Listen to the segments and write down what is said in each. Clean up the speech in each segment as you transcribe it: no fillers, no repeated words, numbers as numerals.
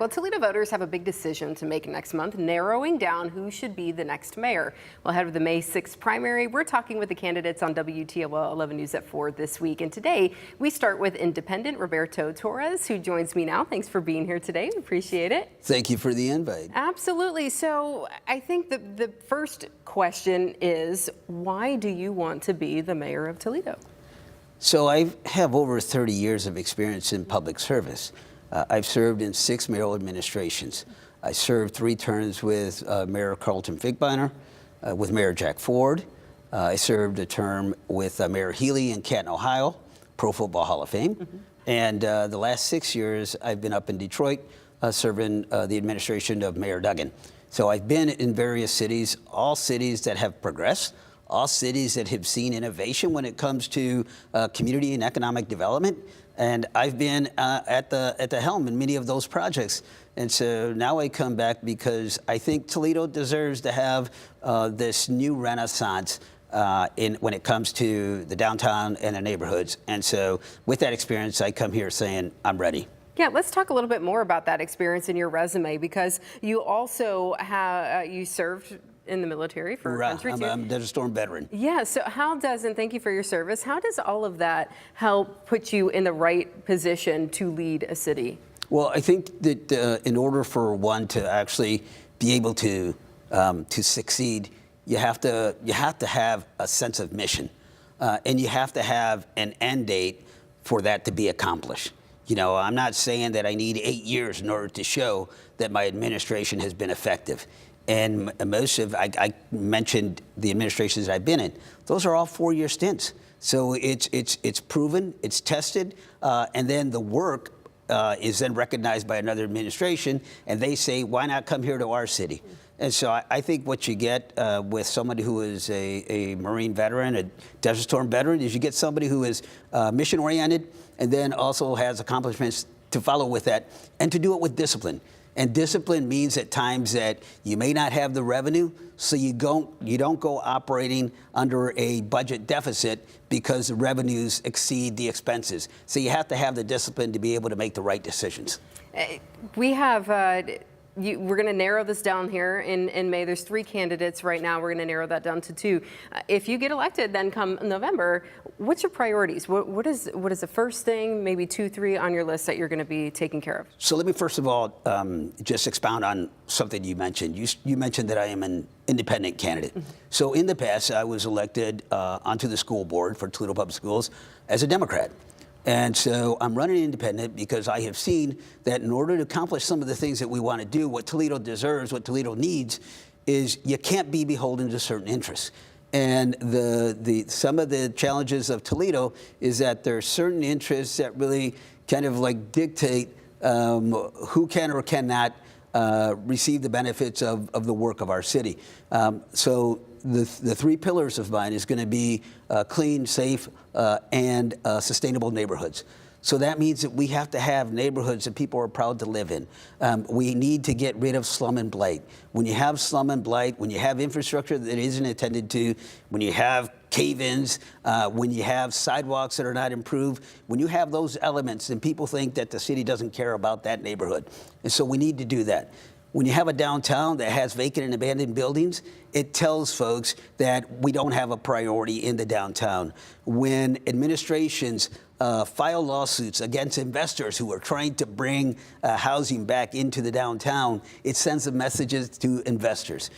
Well, Toledo voters have a big decision to make next month, narrowing down who should be the next mayor. Well, ahead of the May 6th primary, we're talking with the candidates on WTOL 11 News at 4 this week. And today, we start with independent Roberto Torres, who joins me now. Thanks for being here today. We appreciate it. Thank you for the invite. Absolutely. So I think the first question is, why do you want to be the mayor of Toledo? So I have over 30 years of experience in public service. I've served in 6 mayoral administrations. I served 3 terms with Mayor Carlton Finkbeiner, with Mayor Jack Ford. I served a term with Mayor Healy in Canton, Ohio, Pro Football Hall of Fame. And the last 6 years, I've been up in Detroit serving the administration of Mayor Duggan. So I've been in various cities, all cities that have progressed, all cities that have seen innovation when it comes to community and economic development. And I've been at the helm in many of those projects. And so now I come back because I think Toledo deserves to have this new renaissance when it comes to the downtown and the neighborhoods. And so with that experience, I come here saying, I'm ready. Yeah, let's talk a little bit more about that experience in your resume, because you also have, you served in the military for a country too. I'm a Desert Storm veteran. Yeah, so how does, and thank you for your service, how does all of that help put you in the right position to lead a city? Well, I think that in order for one to actually be able to succeed, you have to have a sense of mission, and you have to have an end date for that to be accomplished. You know, I'm not saying that I need 8 years in order to show that my administration has been effective. And most of, I mentioned the administrations that I've been in, those are all 4-year stints. So it's proven, it's tested, and then the work is then recognized by another administration, and they say, why not come here to our city? And so I think what you get with somebody who is a Marine veteran, a Desert Storm veteran, is you get somebody who is mission-oriented and then also has accomplishments to follow with that, and to do it with discipline. And discipline means at times that you may not have the revenue, so you don't go operating under a budget deficit because the revenues exceed the expenses. So you have to have the discipline to be able to make the right decisions. We have, we're going to narrow this down here in May. There's 3 candidates right now. We're going to narrow that down to 2. If you get elected, then come November, what's your priorities? What is the first thing, maybe 2, 3 on your list that you're going to be taking care of? So let me first of all just expound on something you mentioned. You mentioned that I am an independent candidate. So in the past, I was elected onto the school board for Toledo Public Schools as a Democrat. And so I'm running independent because I have seen that in order to accomplish some of the things that we want to do, what Toledo deserves, what Toledo needs, is you can't be beholden to certain interests. And some of the challenges of Toledo is that there are certain interests that really kind of like dictate who can or cannot receive the benefits of the work of our city. So the 3 pillars of mine is going to be clean, safe, and sustainable neighborhoods. So that means that we have to have neighborhoods that people are proud to live in. We need to get rid of slum and blight. When you have slum and blight, when you have infrastructure that isn't attended to, when you have cave-ins, when you have sidewalks that are not improved, when you have those elements, then people think that the city doesn't care about that neighborhood. And so we need to do that. When you have a downtown that has vacant and abandoned buildings, it tells folks that we don't have a priority in the downtown. When administrations file lawsuits against investors who are trying to bring housing back into the downtown, it sends the messages to investors.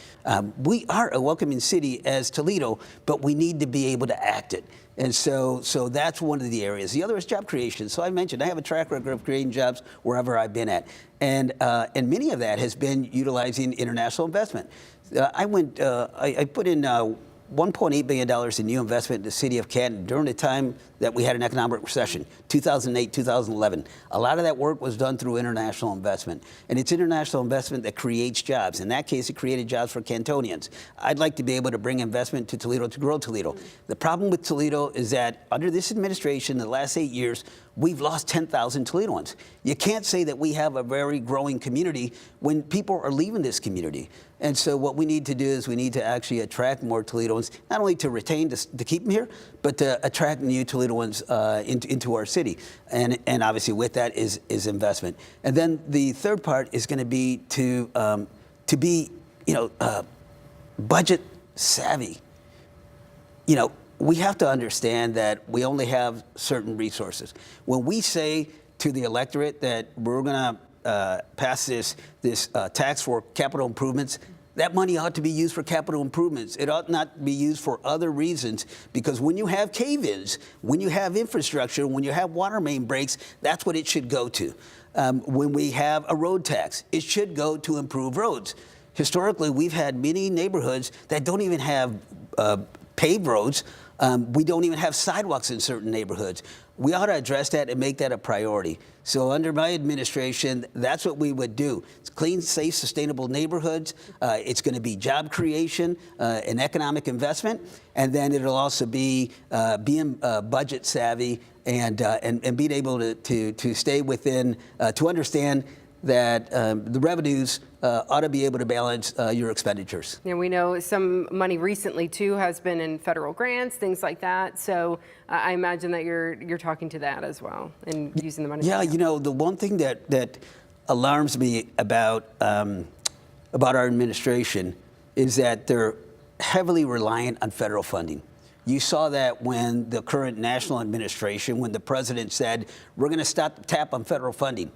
We are a welcoming city as Toledo, but we need to be able to act it. And so that's one of the areas. The other is job creation. So I mentioned I have a track record of creating jobs wherever I've been at. And many of that has been utilizing international investment. I put in $1.8 billion in new investment in the city of Canton during the time that we had an economic recession, 2008, 2011. A lot of that work was done through international investment. And it's international investment that creates jobs. In that case, it created jobs for Cantonians. I'd like to be able to bring investment to Toledo to grow Toledo. The problem with Toledo is that under this administration, the last 8 years, we've lost 10,000 Toledoans. You can't say that we have a very growing community when people are leaving this community. And so what we need to do is we need to actually attract more Toledoans, not only to retain, to keep them here, but to attract new Toledoans into our city. And obviously with that is investment. And then the third part is going to be to be, budget savvy. We have to understand that we only have certain resources. When we say to the electorate that we're going to pass this tax for capital improvements, that money ought to be used for capital improvements. It ought not be used for other reasons, because when you have cave-ins, when you have infrastructure, when you have water main breaks, that's what it should go to. When we have a road tax, it should go to improve roads. Historically, we've had many neighborhoods that don't even have paved roads. We don't even have sidewalks in certain neighborhoods. We ought to address that and make that a priority. So under my administration, that's what we would do. It's clean, safe, sustainable neighborhoods. It's going to be job creation and economic investment. And then it'll also be being budget savvy and being able to stay within, to understand that the revenues ought to be able to balance your expenditures. And we know some money recently too has been in federal grants, things like that. So I imagine that you're talking to that as well and using the money. Yeah, the one thing that alarms me about our administration is that they're heavily reliant on federal funding. You saw that when the current national administration, when the president said, we're going to stop the tap on federal funding.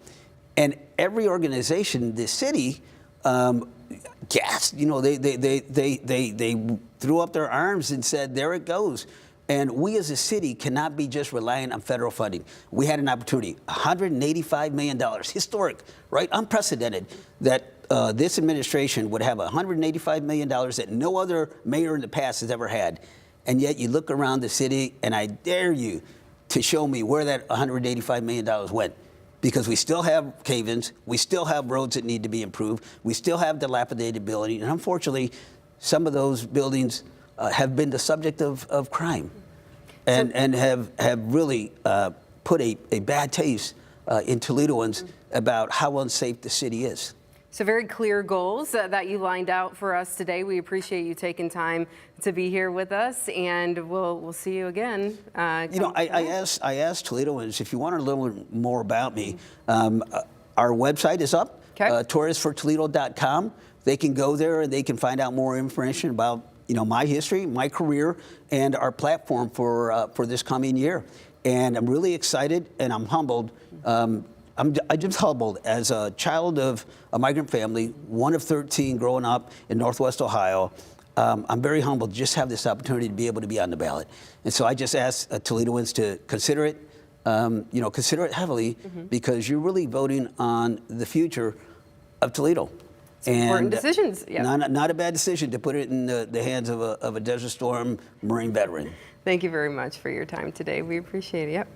And every organization in this city gasped. They threw up their arms and said, there it goes. And we as a city cannot be just relying on federal funding. We had an opportunity, $185 million, historic, right? Unprecedented, that this administration would have $185 million that no other mayor in the past has ever had. And yet you look around the city, and I dare you to show me where that $185 million went. Because we still have cave-ins, we still have roads that need to be improved, we still have dilapidated buildings, and unfortunately, some of those buildings have been the subject of crime, and have really put a bad taste in Toledoans about how unsafe the city is. So very clear goals that you lined out for us today. We appreciate you taking time to be here with us, and we'll see you again. I asked Toledoans, if you want to learn a little more about me, our website is up, torresfortoledo.com. They can go there and they can find out more information about my history, my career, and our platform for this coming year. And I'm really excited and I'm humbled. I'm just humbled as a child of a migrant family, one of 13 growing up in Northwest Ohio. I'm very humbled to just have this opportunity to be able to be on the ballot. And so I just ask Toledoans to consider it, consider it heavily, because you're really voting on the future of Toledo. And important decisions. Yeah. Not a bad decision to put it in the hands of a Desert Storm Marine veteran. Thank you very much for your time today. We appreciate it. Yep.